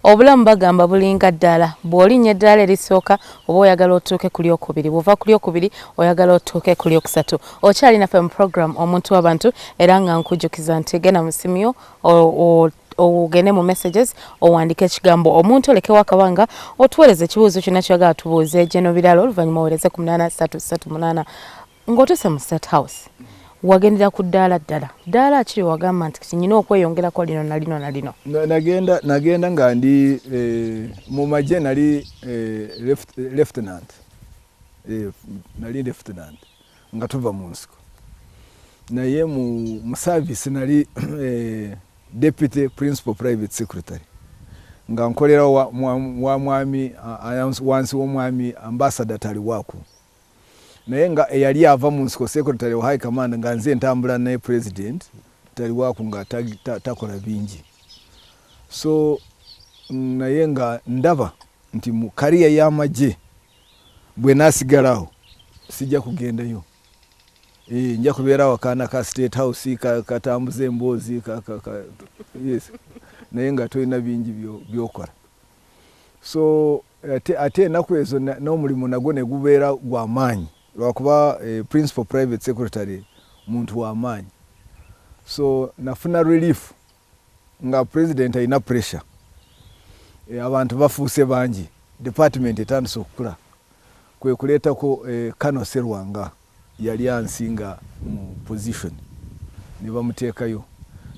obulamu bagamba bulinga ddala bw'olinya eddala erisooka oba oyagala otuuke ku lyokubiri bw'ova ku lyokubiri oyagala otuuke ku lyokusatu okyali naffe mu program omuntu w'abantu era nga nkujjukiza nti genda mu simu yo ogende mu messages owandike ekigambo omuntu olekewo akabanga otuweereze ekibuuzo kyonna kyoyagala tubuuze geno biralo oluvannyuma oweereze ku 8338 ng'otuuse mu State House wagendera ku ddala akiri wagamba nti nyina okweyongerako lino na lino na lino. Nagenda nga ndi mu magye nali lieutenant. Nali lieutenant nga tuva mu nsiko. Naye mu service nali deputy principal private secretary. Nga nkolera wa mwami wansi w'omwami ambassador tali waku. Naye nga eyali ava mu nsiko secretary wa high command nga nze ntambula naye president tali waku nga takola bingi. So naye nga ndaba nti mu career y'amagye bwe nasigalawo sijja kugendayo. Nja kubeera wakana ka State House katambuze emboozi yes. Naye nga tolina bingi byokola. So ate enaku ezo n'omulimu nagwo ne gubeera gw'amaanyi. Lwakuba principal private secretary muntu wa maanyi. So nafuna relief nga president alina pressure. Abantu bafuuse bangi. Department etandise okukula. Kwe kuleetako Kano Serwanga yali ansinga mu position. Ne bamuteekayo.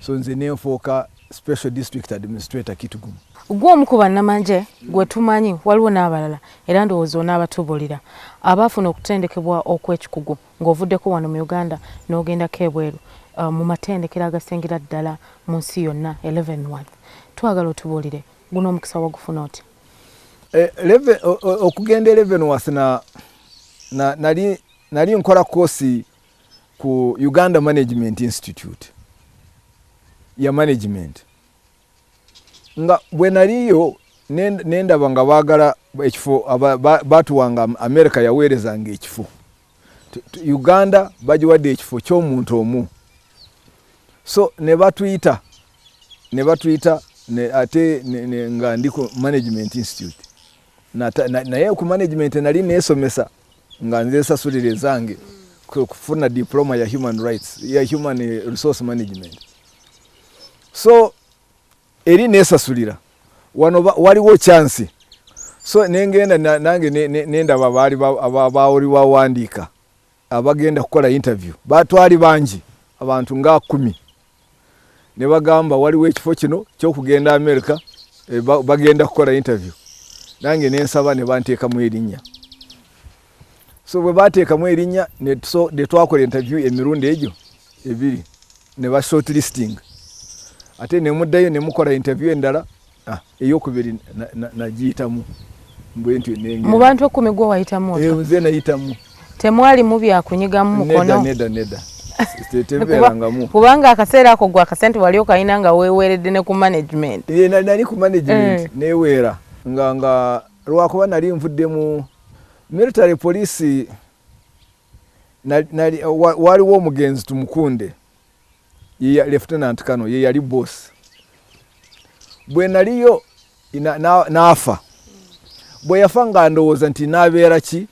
So nze nenfooka special district administrator Kitugumu. Gwomu ku bannamagye gwe tumanyi waliwo n'abalala era ndowooza onaabatubuulira abaafuna okutendekebwa okw'ekikugu ng'ovuddeko wano mu Uganda n'ogendako ebweru mu matendekero agasingira ddala mu nsi yonna 11-1 twagala otubuulire guno omukisa wagufuna oti? Okugenda 11-1 nali nkola koosi ku Uganda Management Institute ya management. Nga bwe naliyo nendaba nga baagala ekifo batuwanga America yaweerezanga ekifo. Uganda bagiwadde ekifo ky'omuntu omu. So ne batuyita ate nga ndi ku Management Institute. Naye ku management nali neesomesa nga nze sasulire zange kufuna diploma ya human rights ya human resource management. So eri nesasulira wano waliwo chance. So nengenda nange nendaba bali abaoli bawandiika abagenda kukola interview batwali bangi abantu nga 10 ne bagamba waliwo ekifo kino ky'okugenda America bagenda kukola interview. Nange nensaba ne banteeka mu erinnya. So bwe bateeka mu erinnya ne twakola interview emirundi egyo ebiri ne ba shortlisting. Ate ne muddayo ne mukola interview endala eyokubiri nagiyitamu mbwentyo nenge mu bantu 10 gwo wayitamu nze nayitamu temwali mu byakunyigamu mukono neda teteberangamu kubanga akaseera ako gwa akasente wali okayina nga weeweredde ne ku management nali ku management neweera nga lwakuba nali nvudde mu military police waliwo omugenzi tumukunde ye Lieutenant Kano ye yali boss. Bwe naliyo naafa. Bwe yafa nga ndowooza nti nabeera ki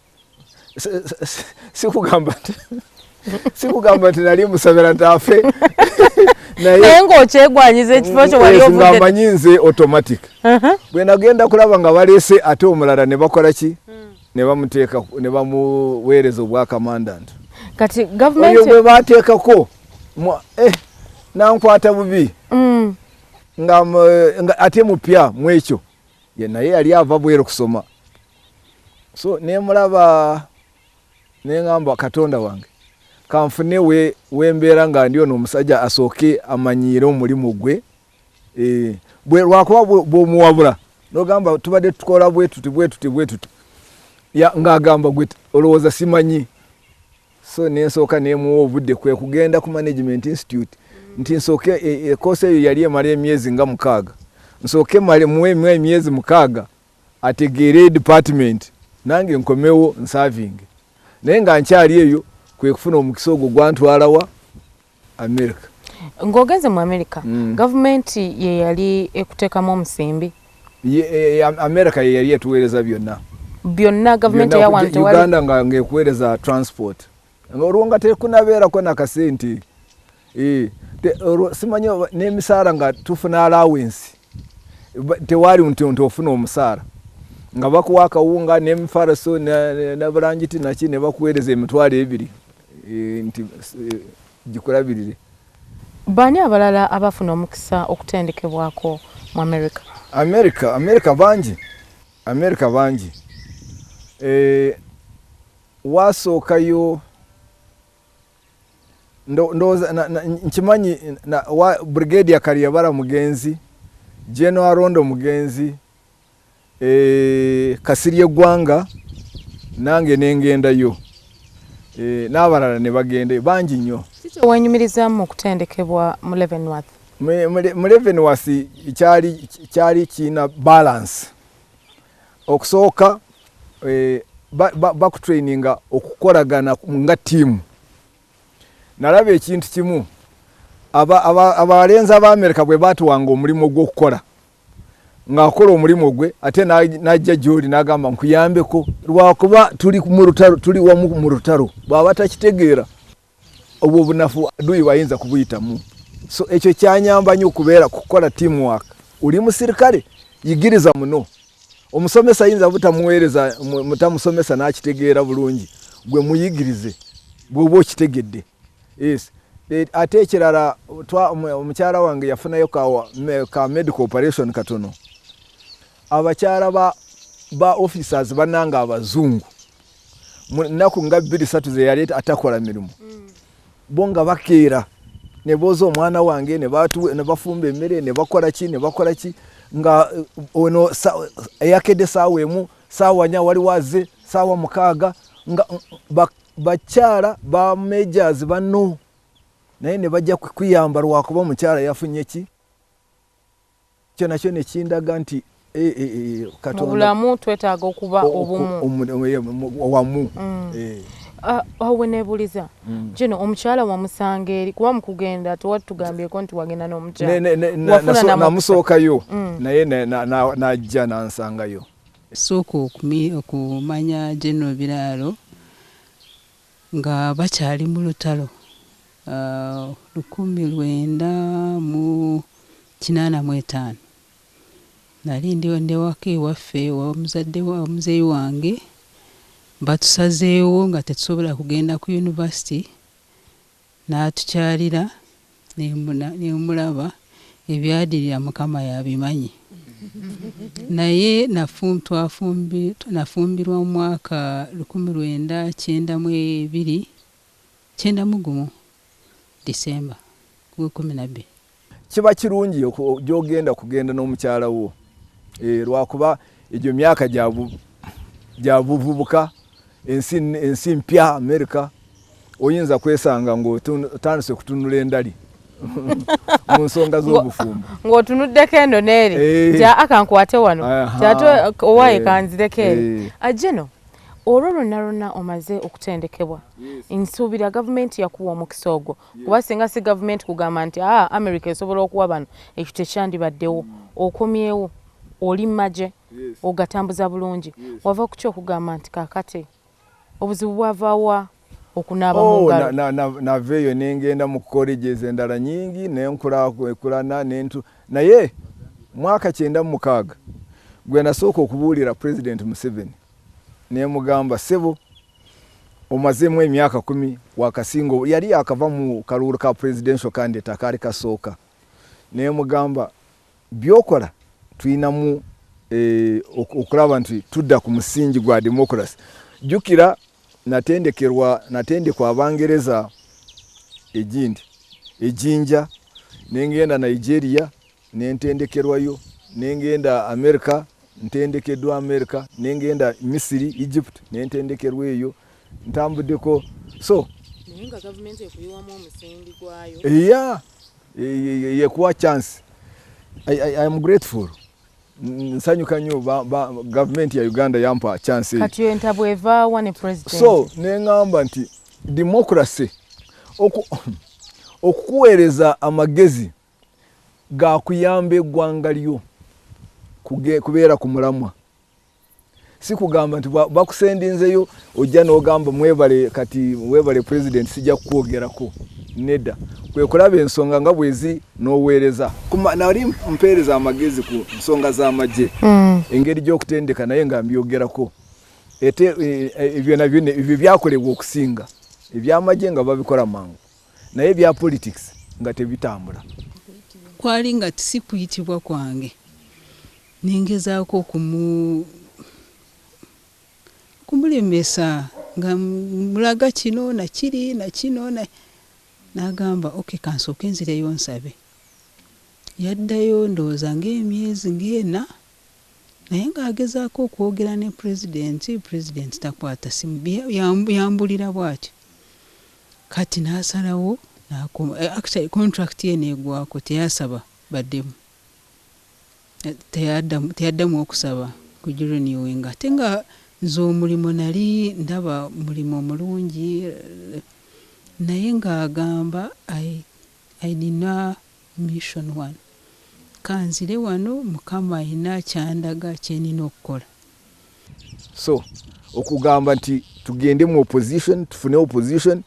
sikugamba nti nali musabira ntafe naye ng'okyegwanyiza ekifo kyo wali ovudde nga manyinze automatic. Bwe nagenda kulaba nga baleese ate omulala ne bakola ki ne bamuteeka ne bamuweereza obwa commandant. Kati government oyo bwe bateekako nankwata bubi nga ate mupya mwekyo ye naye yali ava bwero kusoma. So nemulaba nengamba Katonda wange kanfune wembeera nga ndi ono omusajja asooke amanyiire omulimu gwe bwe lwakuba bw'omuwabula nogamba tubadde tukola bwe tuti ng'agamba gwe olowooza simanyi. So nensooka nemuwa obudde kwe kugenda ku Management Institute nti nsooke koose eyo yali emala emyezi nga 6 nsooke muwe emyezi 6 ategeere department nange nkomewo nserving. Naye nga nkyali eyo kwe kufuna omukisa ogwo gwantwalawa America. Ng'ogenze mu America government ye yali ekuteekamu omusimbi America yali etuweereza byonna government ya wantu Uganda nga ngekuweereza transport olwo nga tekunabeerako nakasente simanyi n'emisaala nga tufuna allowance tewali nti ofuna omusaala nga bakuwa akawunga n'emifaraso n'abalangiti naki ne bakuweereza emitwalo 2 nti gikulabirire. Bani abalala abafuna omukisa okutendekebwako mu America bangi wasookayo nkimanyi Brigadier Karyabara Mugenzi, General Rondo Mugenzi, Kasirye Gwanga nange nengendayo n'abalala ne bagende bangi nnyo. Kiki wenyumirizamu okutendekebwa mu Leavenworth? Mu Leavenworth kyali kina balance. Okusooka bakutraininga okukolagana nga tiimu. Nalaba ekintu kimu abalenzi ab'Amerika bwe batuwanga omulimu gw'okukola ng'akola omulimu gwe ate n'ajja gy'oli n'agamba nkuyambeko lwakuba tuli wamu mu lutalo bw'aba takitegeera obwo obunafu aduyi wayinza kubuyitamu. So ekyo kyanyamba nnyo okubeera kukola teamwork. Oli musirikale yigiriza muno. Omusomesa ayinza butamuweereza mutamusomesa n'akitegeera bulungi gwe muyigirize bw'oba okitegedde. Yes. Ate ekirala omukyala wange yafunayo ka medical operation katono. Abakyala ba officers bananga abazungu nnaku nga 2-3 ze yali atakola mirimu bonga bakeera ne boza omwana wange ne bafumba emmere ne bakola ki nga ono yakedde saawa emu saawa 4 wali waze saawa 6 nga bakyala ba majors banno naye ne bajja kuyamba lwakuba omukyala yafunye ki kyo nakyo ne kindaga nti Katonda bulamu twetaaga okuba obumu wamu. Awe nebuliza Jeno omukyala wamusanga eri kuba mukugenda tugambyeko nti wagenda n'omukyala namusookayo naye najja nansangayo. Sooka okumanya General Biraalo nga bakyali mu lutalo 1985 nali ndiwaka ewaffe omuzeeyi wange batusazeewo nga tetusobola kugenda ku university n'atukyalira nemulaba ebyadirira Mukama yabimanyi. Naye nafumbirwa mu mwaka 1992 December 12. Kiba kirungi gyogenda kugenda n'omukyala wo lwakuba egyo myaka gyabuvubuka ensi mpya America oyinza kwesanga ng'otandise kutunula endali mu nsonga z'obufumbo ng'otunuddeko eno n'eri tya akankwate wano kyate owaye kanzireko eri Jeno olwo lwonna omaze okutendekebwa nsuubira gavumenti yakuwa omukisa ogwo kuba singa si gavumenti kugamba nti America esobola okuwa bano ekyo tekyandibaddewo okomyewo oli maje ogatambuza bulungi wava ku kyokugamba nti kakati obuzibu bwavaawa okunaaba mu ngalo. Naveeyo nengenda mu colleges endala nyingi nenkulana naye mwaka 96 gwe nasooka okubuulira President Museveni nemugamba sebo omazeemu emyaka 10 wakasingo yali akava mu kaluulu ka presidential candidate akali kasooka nemugamba byokola tuyinamu okulaba nti tudda ku musingi gwa democracy. Jukira natendekwa Abangereza ejinja nengenda Nigeria nentendekerwayo nengenda America ntendekeddwa America nengenda Misiri Egypt nentendekerwa eyo ntambuddeko so nenga government ekuyiwamu omusingi gwayo yekuwa chance. I am grateful. Nsanyuka nnyo government ya Uganda yampa chance. Kati entabweva wane president. So nengamba nti democracy okukuweereza amagezi ga kuyamba eggwanga lyo kubeera ku mulamwa. Si kugamba nti bakusendinzeyo ojja n'ogamba mwebale kati mwebale president sijja kukwogerako. Nedda. Kwe kulaba ensonga nga bwezi n'oweereza. Nali mpeereza amagezi ku nsonga z'amagye. Engeri gy'okutendeka naye nga mbyogerako. Ebyo byakolebwa okusinga. Ebyamagye nga babikola mangu. Naye bya politics nga tebitambula. Kwali nga si kuyitibwa kwange. Ningezaako kumulemesa nga mulaga kino na kiri na kino nagamba kansooke nzireyo nsabe. Yaddayo ndowooza ng'emyezi ng'ena naye ng'agezaako okwogera ne president takwata simu yambulira bw'atyo. Kati n'asalawo actually contract ye neegwako teyasaba baddemu. Teyaddamu okusaba ku renewing ate nga nze omulimu nali ndaba mulimu mulungi naye ng'agamba I nina mission one. Kanzire wano Mukama alina kyandaga kyenina okukola. So okugamba nti tugende mu opposition tufune opposition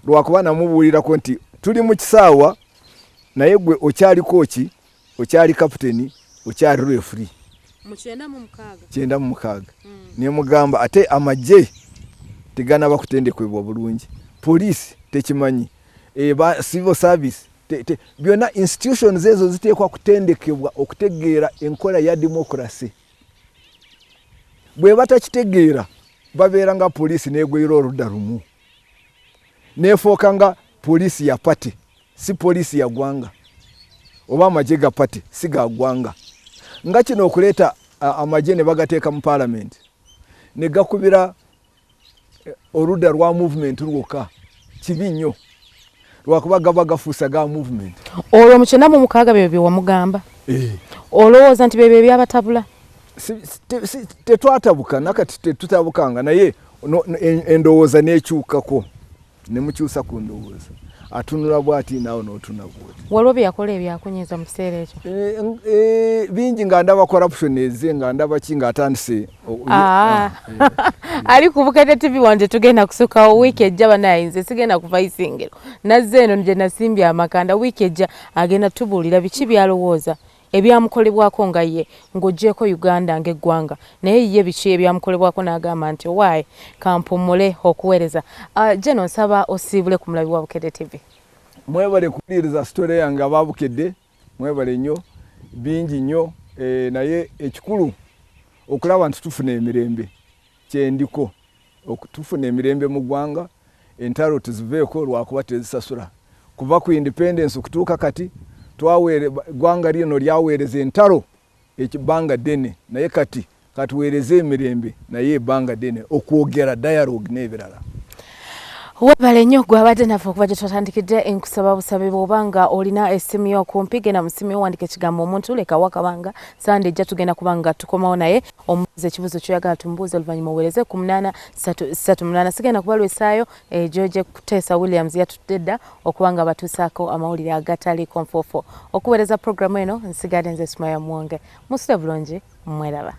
lwakuba namubuulirako nti tuli mu kisaawa naye gwe okyali kochi okyali kapiteni okyali referee. Kyenda mu mukaaga. Niye mugamba ate amagye tegana bakutendekebwa bulungi. Police tekimanyi. Civil service byonna institutions ezo ziteekwa kutendekebwa okutegeera enkola ya democracy. Bwe batakitegeera babeera nga police neegwera oludda lumu. Neefooka nga police ya pate si police ya gwanga. Oba amagye ga pate si ga gwanga. Nga kino okuleeta amagye ne bagateeka mu parliament ne gakubira oludda lwa movement lwokka kibi nnyo lwakuba gaba gafuusa ga movement. Olwo mu kyenda mu mukaaga bye wamugamba? Olowooza nti bye byabatabula? Tetwatabuka nakati tetutabukanga naye endowooza n'ekyukako ne mukyusa ku ndowooza. Atunula bwati naawe n'otunula bwati. Waliwo bye yakola ebyakunyiza mu kiseera ekyo? Bingi nga ndaba corruption eze nga ndaba ki ng'atandise. Ali ku Bukede TV wanje tugenda kusookawo wiiki ejja banayinze sigenda kuva isingiro. Nazze eno nje nasimbye amakanda wiiki ejja agenda tubuulira biki byalowooza ebyamukolebwako nga ye ng'oggyeko Uganda ng'eggwanga naye ye biki ebyamukolebwako n'agamba nti owaaye kampumule okuweereza. Jeno nsaba osiibule ku mulabi wa Bukede TV. Mwebale kuwuliriza story yange aba Bukedde, mwebale nnyo bingi nnyo naye ekikulu okulaba nti tufuna emirembe kyendiko tufuna emirembe mu ggwanga entalo tuziveeko lwakuba tezisasula kuva ku independence okutuuka kati ggwanga lino lyaweereza entalo ekibbanga ddene naye kati katuweereze emirembe naye ebbanga ddene okwogera dialogue n'ebirala. Webale nnyo gwe abadde naffe okuba gye twatandikidde enkusaba busabe bw'obanga olina essimu y'okumpi genda mu ssimu y'owandika ekigambo omuntu leka wakabanga sande ejja tugenda kubanga tukomawo naye omubuuza ekibuuzo ky'oyagala tumubuuze oluvannyuma oweereze ku 8338 sigenda kubalwesaayo George Kuteesa Williams yatudde dda okubanga batuusaako amawulire agataliiko nfoofo okuweereza programu eno nsigadde nze Sumaya Mwonge musule bulungi mweraba.